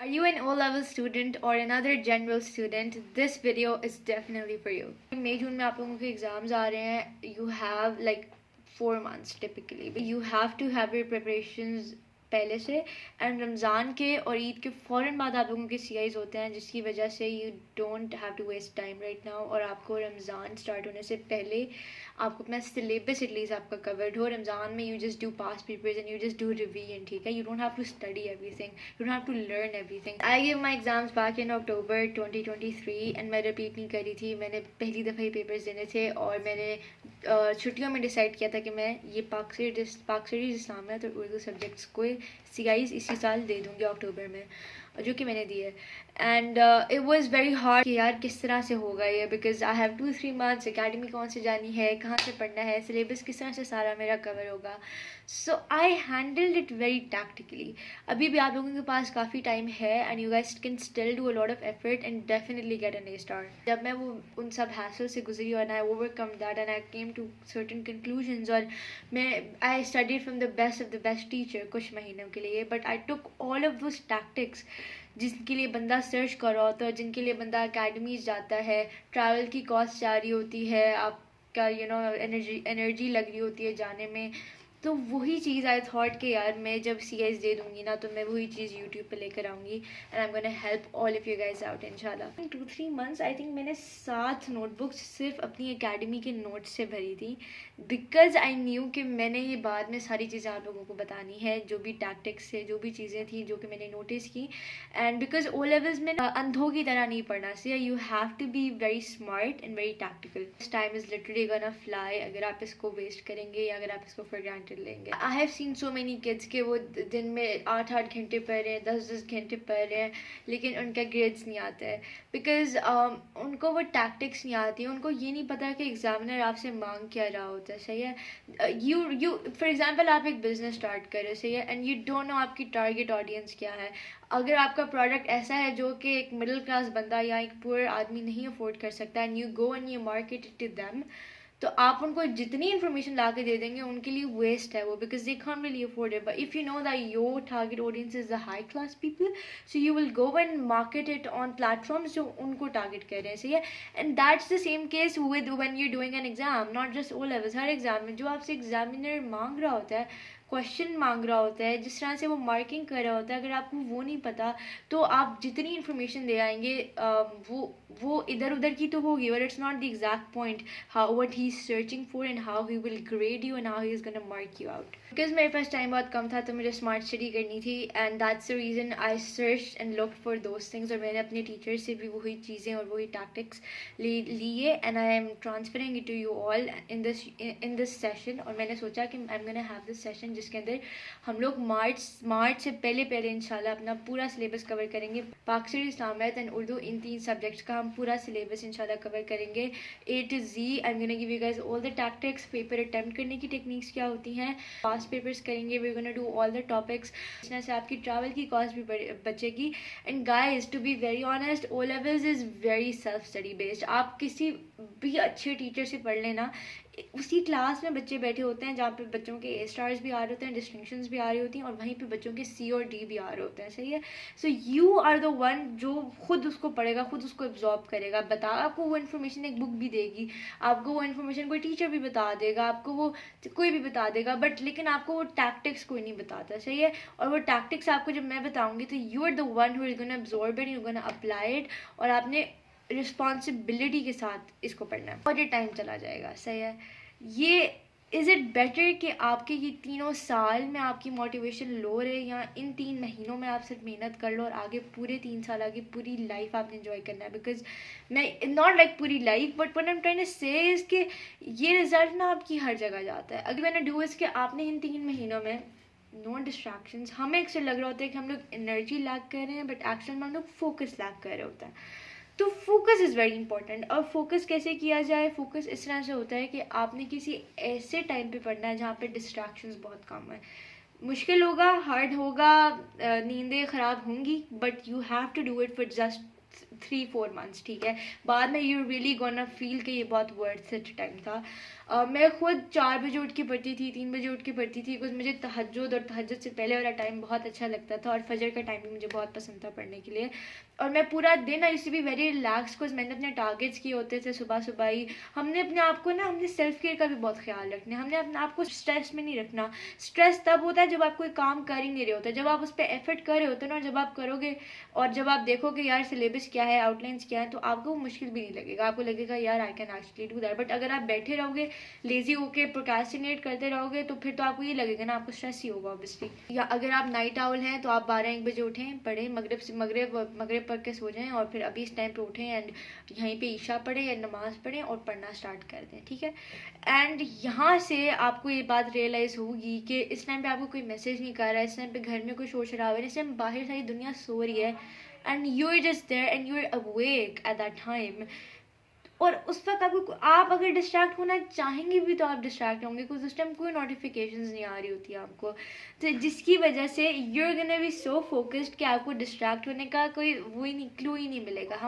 Are you an O-level student or another general student? This video is definitely for you. मई जून में आप लोगों के exams आ रहे हैं. You have like 4 months typically. You have to have your preparations पहले से, and Ramzan के और ईद के फ़ौरन बाद आप लोगों के CIs होते हैं, जिसकी वजह से you don't have to waste time right now. और आपको रमज़ान स्टार्ट होने से पहले आपको अपना सिलेबस एटलीस्ट आपका कवर्ड हो. रमज़ान में you just do past papers and you just do revision, ठीक है. You don't have to study everything, you don't have to learn everything. I give my exams back in October 2023 and मैं repeat नहीं करी थी. मैंने पहली दफ़ा ही papers देने थे और मैंने छुट्टियों में डिसाइड किया था कि मैं ये पाक स्टडीज़ इस्लाम है तो उर्दू सब्जेक्ट्स को CIs इसी साल दे दूँगी अक्टूबर में, जो कि मैंने दी है. And it was very hard कि यार किस तरह से होगा ये, because I have 2-3 months. Academy कौन से जानी है, कहाँ से पढ़ना है, सिलेबस किस तरह से सारा मेरा कवर होगा. सो आई हैंडल्ड इट वेरी टैक्टिकली. अभी भी आप लोगों के पास काफ़ी टाइम है and you guys can still do a lot of effort and definitely get an A-star. जब मैं वो उन सब हैसल से गुजरी और I overcome that and I came to certain conclusions, और मैं I studied from the best teacher कुछ महीनों के लिए. But I took all of those tactics जिनके लिए बंदा सर्च कर रहा होता है, जिनके लिए बंदा अकेडमीज जाता है, ट्रैवल की कॉस्ट जा रही होती है, आपका एनर्जी लग रही होती है जाने में. तो वही चीज़ आई थॉट कि यार मैं जब CIs दे दूँगी ना तो मैं वही चीज़ यूट्यूब पे लेकर आऊँगी and I am gonna help all of you guys out इंशाल्लाह. 2-3 months आई थिंक मैंने 7 नोटबुक्स सिर्फ अपनी अकेडमी के नोट्स से भरी थी, बिकॉज आई न्यू कि मैंने ये बाद में सारी चीज़ें आप लोगों को बतानी है, जो भी टैक्टिक्स है, जो भी चीज़ें थी जो कि मैंने नोटिस की. एंड बिकॉज O-levels में अंधों की तरह नहीं पढ़ना चाहिए. You have to be very smart and very tactical. This time is literally gonna fly अगर आप इसको वेस्ट करेंगे या अगर आप इसको फॉर ग्रांटेड लेंगे. I have seen so many kids के वो दिन में 8-8 घंटे पढ़ रहे हैं, 10-10 घंटे पढ़ रहे हैं, लेकिन उनका ग्रेड्स नहीं आता है बिकॉज उनको वो टैक्टिक्स नहीं आती. उनको ये नहीं पता कि एग्जामिनर आपसे मांग क्या रहा होता है. सही है. यू फॉर एग्जाम्पल आप एक बिजनेस स्टार्ट कर रहे, सही है, एंड यू डोंट नो आपकी टारगेट ऑडियंस क्या है. अगर आपका प्रोडक्ट ऐसा है जो कि एक मिडिल क्लास बंदा या एक पुअर आदमी नहीं अफोर्ड कर सकता and you go and you market it to them, तो आप उनको जितनी इन्फॉर्मेशन ला के दे देंगे उनके लिए वेस्ट है वो, because they can't really afford it. But if you know that your target audience is the high class people, so you will go and market it on platforms जो उनको टारगेट कर रहे हैं. सही है. And that's the same case with when you doing an exam, not just O-levels. Her exam में जो आपसे एग्जामिनर मांग रहा होता है, क्वेश्चन मांग रहा होता है, जिस तरह से वो मार्किंग कर रहा होता है, अगर आपको वो नहीं पता तो आप जितनी इन्फॉर्मेशन दे आएंगे वो इधर उधर की तो होगी, but it's not the exact point how what he is searching for and how he will grade you and how he is gonna mark you out. Because मेरे पास टाइम बहुत कम था तो मुझे स्मार्ट स्टडी करनी थी and that's the reason I search and look for those things. और मैंने अपने टीचर से भी वही चीज़ें और वही टैक्टिक्स लिए and I am transferring it to you all in this session. और मैंने सोचा कि I am gonna have this session जिसके अंदर हम लोग मार्च से पहले इंशाल्लाह अपना पूरा सिलेबस कवर करेंगे. पाकिस्तानी इस्लामियत एंड उर्दू, इन 3 सब्जेक्ट्स का हम पूरा सिलेबस इंशाल्लाह कवर करेंगे A to Z. I am gonna give you guys all the tactics, paper attempt करने की टेक्निक्स क्या होती हैं, पास्ट पेपर्स करेंगे, we are gonna do all the topics. इस तरह से आपकी ट्रैवल की कॉस्ट भी बचेगी. And guys to be very honest, O-levels is very self study based. आप किसी भी अच्छे टीचर से पढ़ लेना, उसी क्लास में बच्चे बैठे होते हैं जहाँ पे बच्चों के A-stars भी आ रहे होते हैं, डिस्टिंक्शंस भी आ रही होती हैं, और वहीं पे बच्चों के C और D भी आ रहे होते हैं. सही है. So you are the one जो खुद उसको पढ़ेगा, खुद उसको एब्जॉर्ब करेगा. आपको वो इन्फॉर्मेशन एक बुक भी देगी, आपको वो इन्फॉर्मेशन कोई टीचर भी बता देगा, आपको वो कोई भी बता देगा, बट लेकिन आपको वो टैक्टिक्स कोई नहीं बताता. सही है. और वो टैक्टिक्स आपको जब मैं बताऊँगी तो you are the one who is gonna absorb it, you gonna apply it, और आपने रिस्पॉन्सिबिलिटी के साथ इसको पढ़ना है और ये टाइम चला जाएगा. सही है. ये इज़ इट बेटर कि आपके ये 3 साल में आपकी मोटिवेशन लो रहे, या इन 3 महीनों में आप सिर्फ मेहनत कर लो और आगे पूरे 3 साल आगे पूरी लाइफ आपने एंजॉय करना है. बिकॉज मैं नॉट लाइक पूरी life, but what I am trying to say is कि ये रिजल्ट ना आपकी हर जगह जाता है. अगर मैंने डू इज़ कि आपने इन 3 महीनों में नो डिस्ट्रैक्शंस, हमें अक्सर लग रहा होता है कि हम लोग एनर्जी लैक कर रहे हैं, बट एक्चुअल में हम लोग फोकस लैक कर रहे होते हैं. तो फोकस इज़ वेरी इंपॉर्टेंट. और फोकस कैसे किया जाए? फोकस इस तरह से होता है कि आपने किसी ऐसे टाइम पे पढ़ना है जहाँ पे डिस्ट्रैक्शंस बहुत कम है. मुश्किल होगा, हार्ड होगा, नींदें ख़राब होंगी, but you have to do it for just 3-4 months, ठीक है। बाद में यू रियली गोना फील कि ये बहुत वर्थ इट टाइम था। मैं खुद 4 बजे उठ के पढ़ती थी, 3 बजे उठ के पढ़ती थी, बिकॉज मुझे तहज्जुद और तहज्जुद से पहले वाला टाइम बहुत अच्छा लगता था, और फजर का टाइम भी मुझे बहुत पसंद था पढ़ने के लिए। और मैं पूरा दिन I to be very relax, because मैंने अपने टारगेट्स किए होते थे सुबह सुबह ही। हमने अपने आप को ना, हमने सेल्फ केयर का भी बहुत ख्याल रखना है, हमने अपने आप को स्ट्रेस में नहीं रखना। स्ट्रेस तब होता है जब आप कोई काम कर ही नहीं रहे होते, जब आप उस पर एफर्ट कर रहे होते ना, और जब आप करोगे और जब आप देखोगे यार सिलेबस क्या है, आउटलाइंस क्या है, तो आपको वो मुश्किल भी नहीं लगेगा, आपको लगेगा यार I can actually do that. But अगर आप बैठे रहोगे, लेजी होके प्रोक्रेस्टिनेट करते रहोगे, तो फिर तो आपको ये लगेगा ना, आपको स्ट्रेस ही होगा ऑब्वियसली। या अगर आप नाइट आउल हैं तो आप 12-1 बजे उठें, पढ़ें, मगरिब पढ़ के सो जाएं, और फिर अभी इस टाइम पे उठें एंड यहीं पे ईशा पढ़ें या नमाज पढ़ें और पढ़ना स्टार्ट कर दें, ठीक है। एंड यहाँ से आपको ये बात रियलाइज़ होगी कि इस टाइम पे आपको कोई मैसेज नहीं कर रहा है, इस टाइम पे घर में कोई शोर शराबा है, इस टाइम बाहर सारी दुनिया सो रही है, and you are just there and you are awake at that time. और उस वक्त आपको, आप अगर डिस्ट्रैक्ट होना चाहेंगे भी तो आप डिस्ट्रैक्ट होंगे, क्योंकि उस टाइम कोई नोटिफिकेशंस नहीं आ रही होती आपको, तो जिसकी वजह से you are gonna be so focused कि आपको डिस्ट्रैक्ट होने का कोई वो ही नहीं, क्लू ही नहीं मिलेगा।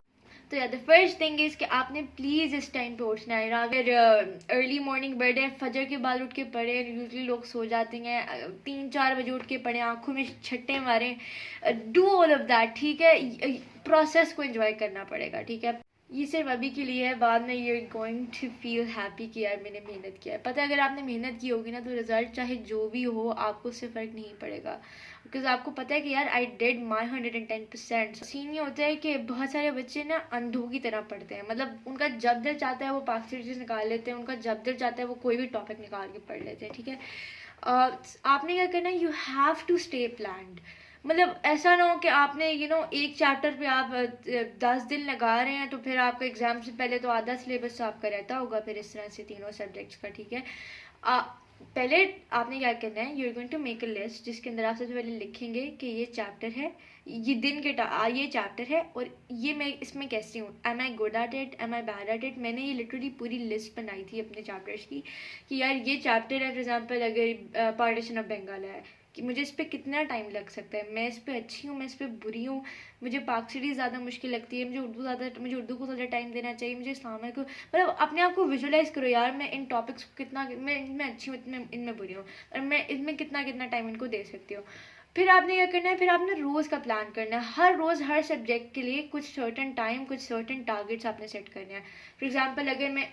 तो या द फर्स्ट थिंग इज़ कि आपने प्लीज़ इस टाइम पे उठना है। अगर अर्ली मॉर्निंग बर्ड है, फजर के बाद उठ के पढ़े, यूजली लोग सो जाते हैं, 3-4 बजे उठ के पढ़े, आंखों में छट्टे मारें, डू ऑल ऑफ दैट, ठीक है। प्रोसेस को एंजॉय करना पड़ेगा, ठीक है। ये सिर्फ अभी के लिए है, बाद में you are going to feel happy कि यार मैंने मेहनत किया है। पता है अगर आपने मेहनत की होगी ना, तो रिजल्ट चाहे जो भी हो आपको उससे फ़र्क नहीं पड़ेगा, बिकॉज आपको पता है कि यार आई डिड माई 110%। सीन ये होता है कि बहुत सारे बच्चे ना अंधों की तरह पढ़ते हैं, मतलब उनका जब दिल चाहता है वो पाकिस्तानी निकाल लेते हैं, उनका जब दिल चाहता है वो कोई भी टॉपिक निकाल के पढ़ लेते हैं, ठीक है। आपने क्या करना है, you have to stay planned. मतलब ऐसा ना हो कि आपने एक चैप्टर पे आप 10 दिन लगा रहे हैं, तो फिर आपका एग्जाम से पहले तो आधा सिलेबस आपका रहता होगा, फिर इस तरह से तीनों सब्जेक्ट्स का, ठीक है। पहले आपने क्या करना है, you are going to make a list, जिसके अंदर आप सबसे पहले लिखेंगे कि ये चैप्टर है, ये दिन के ये चैप्टर है, और ये मैं इसमें कैसी हूँ, am I good at it, am I bad at it. मैंने ये लिटरली पूरी लिस्ट बनाई थी अपने चैप्टर्स की, कि यार ये चैप्टर है, फॉर एग्जाम्पल अगर पार्टीशन ऑफ बंगाल है, कि मुझे इस पर कितना टाइम लग सकता है, मैं इस पर अच्छी हूँ, मैं इस पर बुरी हूँ, मुझे पाक स्टडीज़ ज़्यादा मुश्किल लगती है, मुझे उर्दू को ज़्यादा टाइम देना चाहिए, मुझे इस्लामिक को, मतलब अपने आप को विजुलाइज करो यार, मैं इन टॉपिक्स को कितना, मैं इनमें अच्छी हूँ, इनमें बुरी हूँ, और मैं इनमें कितना कितना टाइम इनको दे सकती हूँ। फिर आपने क्या करना है, फिर आपने रोज़ का प्लान करना है, हर रोज़ हर सब्जेक्ट के लिए कुछ सर्टन टाइम, कुछ सर्टन टारगेट्स आपने सेट करने हैं। फॉर एग्जांपल अगर मैं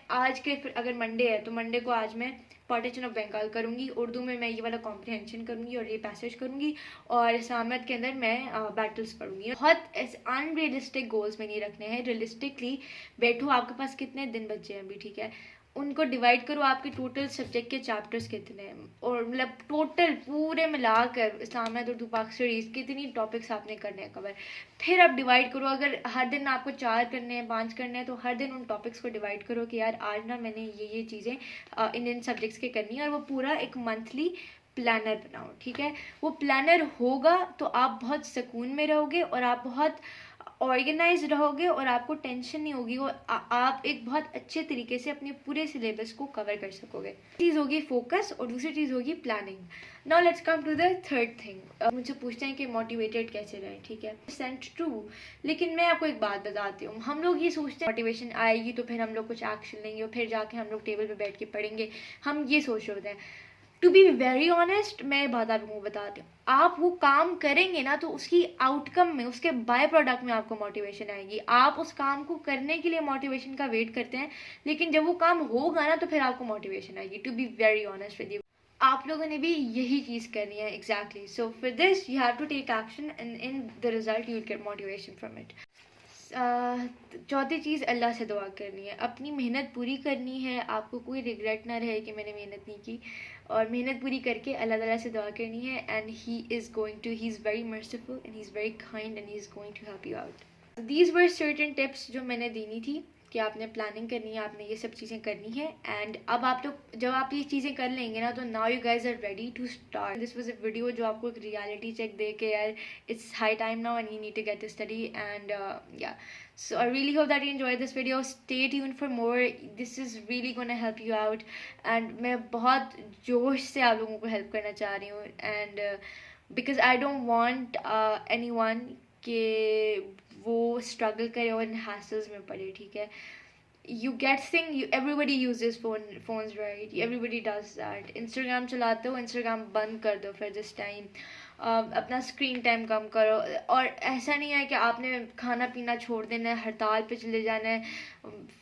अगर मंडे है, तो मंडे को आज मैं पार्टीशन ऑफ बंगाल करूँगी, उर्दू में मैं ये वाला कॉम्प्रिहेंशन करूँगी और ये पैसेज करूँगी, और इस्लामियत के अंदर मैं बैटल्स पढ़ूँगी। बहुत ऐसे अनरियलिस्टिक गोल्स में नहीं रखने हैं, रियलिस्टिकली बैठो, आपके पास कितने दिन बचे हैं अभी, ठीक है, उनको डिवाइड करो, आपके टोटल सब्जेक्ट के चैप्टर्स कितने हैं, और मतलब टोटल पूरे मिलाकर इस्लामियत, उर्दू, पाक स्टडीज़ कितनी टॉपिक्स आपने करने हैं कवर। फिर आप डिवाइड करो, अगर हर दिन आपको 4 करने हैं, 5 करने हैं, तो हर दिन उन टॉपिक्स को डिवाइड करो कि यार आज ना मैंने ये चीज़ें इन सब्जेक्ट्स के करनी है, और वो पूरा एक मंथली प्लानर बनाओ, ठीक है। वो प्लानर होगा तो आप बहुत सुकून में रहोगे, और आप बहुत ऑर्गेनाइज रहोगे, और आपको टेंशन नहीं होगी, और आप एक बहुत अच्छे तरीके से अपने पूरे सिलेबस को कवर कर सकोगे। चीज़ होगी फोकस, और दूसरी चीज़ होगी planning. Now let's come to the third thing. मुझे पूछते हैं कि मोटिवेटेड कैसे रहें, ठीक है, सेंट ट्रू। लेकिन मैं आपको एक बात बताती हूँ, हम लोग ये सोचते हैं मोटिवेशन आएगी तो फिर हम लोग कुछ एक्शन लेंगे, और फिर जाके हम लोग टेबल पे बैठ के पढ़ेंगे, हम ये सोच रहे होते हैं। टू बी वेरी ऑनेस्ट, मैं बात आपको बताती हूँ, आप वो काम करेंगे ना, तो उसकी आउटकम में, उसके बाय प्रोडक्ट में आपको मोटिवेशन आएगी। आप उस काम को करने के लिए मोटिवेशन का वेट करते हैं, लेकिन जब वो काम होगा ना, तो फिर आपको मोटिवेशन आएगी। To be very honest with you, आप लोगों ने भी यही चीज़ करनी है exactly. So for this you have to take action, and in the result you will get motivation from it. चौथी चीज़, अल्लाह से दुआ करनी है, अपनी मेहनत पूरी करनी है, आपको कोई रिग्रेट ना रहे कि मैंने मेहनत नहीं की, और मेहनत पूरी करके अल्लाह ताला से दुआ करनी है, and he is very merciful and he is very kind and he is going to help you out. These were certain tips जो मैंने देनी थी, कि आपने प्लानिंग करनी है, आपने ये सब चीज़ें करनी है, एंड अब आप लोग जब आप ये चीज़ें कर लेंगे ना, तो now you guys are ready to start. This was a video जो आपको एक रियलिटी चेक दे के यार it's high time now and you need to get study, and या so I really hope that you enjoyed this video. Stay tuned for more. This is really gonna help you out, and मैं बहुत जोश से आप लोगों को help करना चाह रही हूँ, and because I don't want anyone के वो स्ट्रगल करे और इन हैसल्स में पड़े, ठीक है. You get thing you everybody uses phones, right? Everybody does that. Instagram चलाते हो, Instagram बंद कर दो फिर this time. अपना स्क्रीन टाइम कम करो. और ऐसा नहीं है कि आपने खाना पीना छोड़ देना है, हड़ताल पे चले जाना है,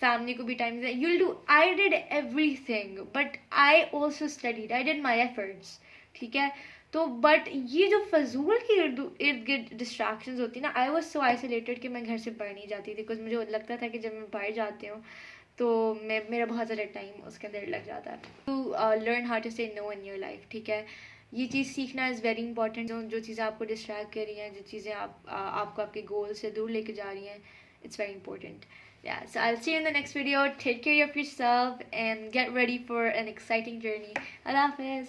फैमिली को भी टाइम देना. You'll do. I did everything, but I also studied. I did my efforts, ठीक है. तो बट ये जो फजूल की इर्द गिर्द डिस्ट्रैक्शंस होती ना, आई वॉज सो आइसोलेटेड कि मैं घर से बाहर नहीं जाती थी, बिकॉज मुझे लगता था कि जब मैं बाहर जाती हूँ तो मेरा बहुत ज़्यादा टाइम उसके अंदर लग जाता है. टू लर्न हाउ टू से नो इन योर लाइफ, ठीक है. ये चीज़ सीखना इज़ वेरी इंपॉर्टेंट. जो चीज़ें आपको डिस्ट्रैक्ट कर रही हैं, जो चीज़ें आपको आपके गोल से दूर लेके जा रही हैं, it's very important. Yeah, so I'll see you in the next video. Take care of yourself and get ready for an exciting journey. Allah Hafiz.